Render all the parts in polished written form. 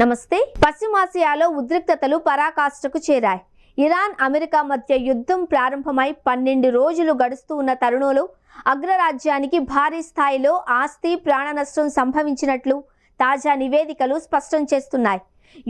నమస్తే. పశ్చిమాసియాలో ఉద్రిక్తతలు పరాకాష్ఠకు చేరాయి. ఇరాన్ అమెరికా మధ్య యుద్ధం ప్రారంభమై 12 రోజులు గడుస్తూ ఉన్న తరుణంలో అగ్రరాజ్యానికి భారీ స్థాయిలో ఆస్తి ప్రాణ నష్టం సంభవించినట్లు తాజా నివేదికలు స్పష్టం చేస్తున్నాయి.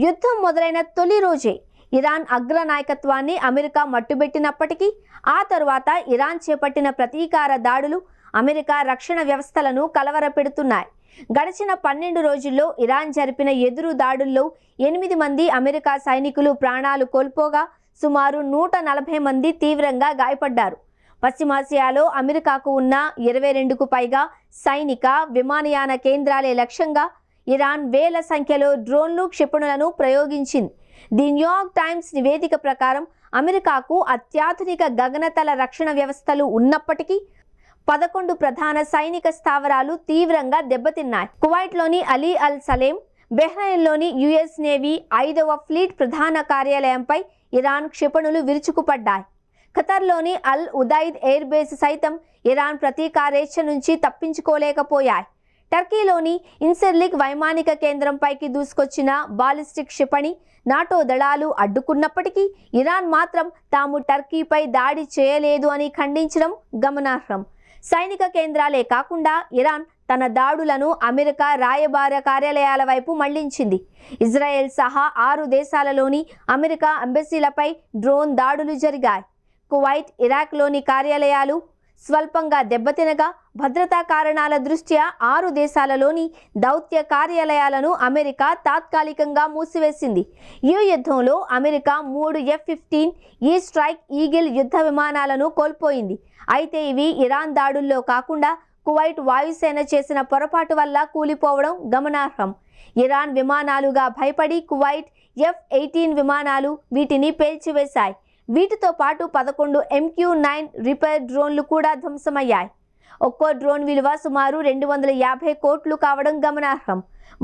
యుద్ధం మొదలైన తొలి రోజే ఇరాన్ అగ్ర నాయకత్వాన్ని అమెరికా మట్టుబెట్టినప్పటికీ ఆ తరువాత ఇరాన్ చేపట్టిన ప్రతీకార దాడులు అమెరికా రక్షణ వ్యవస్థలను కలవరపెడుతున్నాయి. గడిచిన 12 రోజుల్లో ఇరాన్ జరిపిన ఎదురు దాడుల్లో 8 మంది అమెరికా సైనికులు ప్రాణాలు కోల్పోగా సుమారు 140 మంది తీవ్రంగా గాయపడ్డారు. పశ్చిమాసియాలో అమెరికాకు ఉన్న 22కు పైగా సైనిక విమానయాన కేంద్రాలే లక్ష్యంగా ఇరాన్ వేల సంఖ్యలో డ్రోన్లు క్షిపణులను ప్రయోగించింది. ది న్యూయార్క్ టైమ్స్ నివేదిక ప్రకారం అమెరికాకు అత్యాధునిక గగనతల రక్షణ వ్యవస్థలు ఉన్నప్పటికీ 11 ప్రధాన సైనిక స్థావరాలు తీవ్రంగా దెబ్బతిన్నాయి. కువైట్లోని అలీ అల్ సలేం, బెహ్రెయిన్లోని యుఎస్ నేవీ 5వ ఫ్లీట్ ప్రధాన కార్యాలయంపై ఇరాన్ క్షిపణులు విరుచుకుపడ్డాయి. ఖతర్లోని అల్ ఉదైద్ ఎయిర్ బేస్ సైతం ఇరాన్ ప్రతీకారేచ్ఛ నుంచి తప్పించుకోలేకపోయాయి. టర్కీలోని ఇన్సెర్లిక్ వైమానిక కేంద్రంపైకి దూసుకొచ్చిన బాలిస్టిక్ క్షిపణి నాటో దళాలు అడ్డుకున్నప్పటికీ ఇరాన్ మాత్రం తాము టర్కీపై దాడి చేయలేదు అని ఖండించడం గమనార్హం. సైనిక కేంద్రాలే కాకుండా ఇరాన్ తన దాడులను అమెరికా రాయబార కార్యాలయాల వైపు మళ్లించింది. ఇజ్రాయెల్ సహా 6 దేశాలలోని అమెరికా ఎంబసీలపై డ్రోన్ దాడులు జరిగాయి. కువైట్, ఇరాక్లోని కార్యాలయాలు స్వల్పంగా దెబ్బతినగా భద్రతా కారణాల దృష్ట్యా 6 దేశాలలోని దౌత్య కార్యాలయాలను అమెరికా తాత్కాలికంగా మూసివేసింది. ఈ యుద్ధంలో అమెరికా 3 F-15 ఈ స్ట్రైక్ ఈగిల్ యుద్ధ విమానాలను కోల్పోయింది. అయితే ఇవి ఇరాన్ దాడుల్లో కాకుండా కువైట్ వాయుసేన చేసిన పొరపాటు వల్ల కూలిపోవడం గమనార్హం. ఇరాన్ విమానాలుగా భయపడి కువైట్ F-18 విమానాలు వీటిని పేల్చివేశాయి. వీటితో పాటు 11 MQ-9 రిపేర్ డ్రోన్లు కూడా ధ్వంసమయ్యాయి. ఒక్కో డ్రోన్ విలువ సుమారు 250 కోట్లు కావడం గమనార్హం.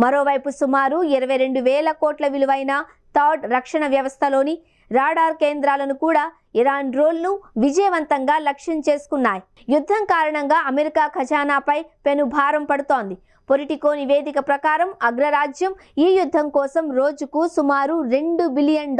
మరోవైపు సుమారు 22,000 కోట్ల విలువైన థాడ్ రక్షణ వ్యవస్థలోని రాడార్ కేంద్రాలను కూడా ఇరాన్ డ్రోన్లు విజయవంతంగా లక్ష్యం చేసుకున్నాయి. యుద్ధం కారణంగా అమెరికా ఖజానాపై పెను భారం పడుతోంది. పొలిటికో నివేదిక ప్రకారం అగ్రరాజ్యం ఈ యుద్ధం కోసం రోజుకు సుమారు $2 బిలియన్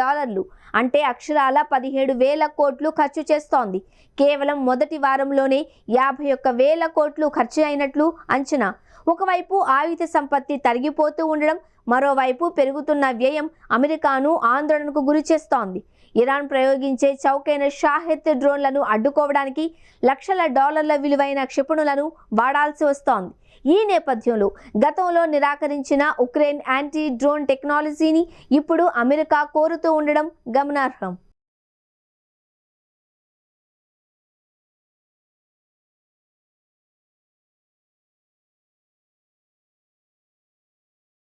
అంటే అక్షరాల 17,000 కోట్లు ఖర్చు చేస్తోంది. కేవలం మొదటి వారంలోనే 51,000 కోట్లు ఖర్చు అయినట్లు అంచనా. ఒకవైపు ఆయుధ సంపత్తి తరిగిపోతూ ఉండడం, మరోవైపు పెరుగుతున్న వ్యయం అమెరికాను ఆందోళనకు గురి చేస్తోంది. ఇరాన్ ప్రయోగించే చౌకైన షాహెద్ డ్రోన్లను అడ్డుకోవడానికి లక్షల డాలర్ల విలువైన క్షిపణులను వాడాల్సి వస్తోంది. ఈ నేపథ్యంలో గతంలో నిరాకరించిన ఉక్రెయిన్ యాంటీ డ్రోన్ టెక్నాలజీని ఇప్పుడు అమెరికా కోరుతూ ఉండడం గమనార్హం.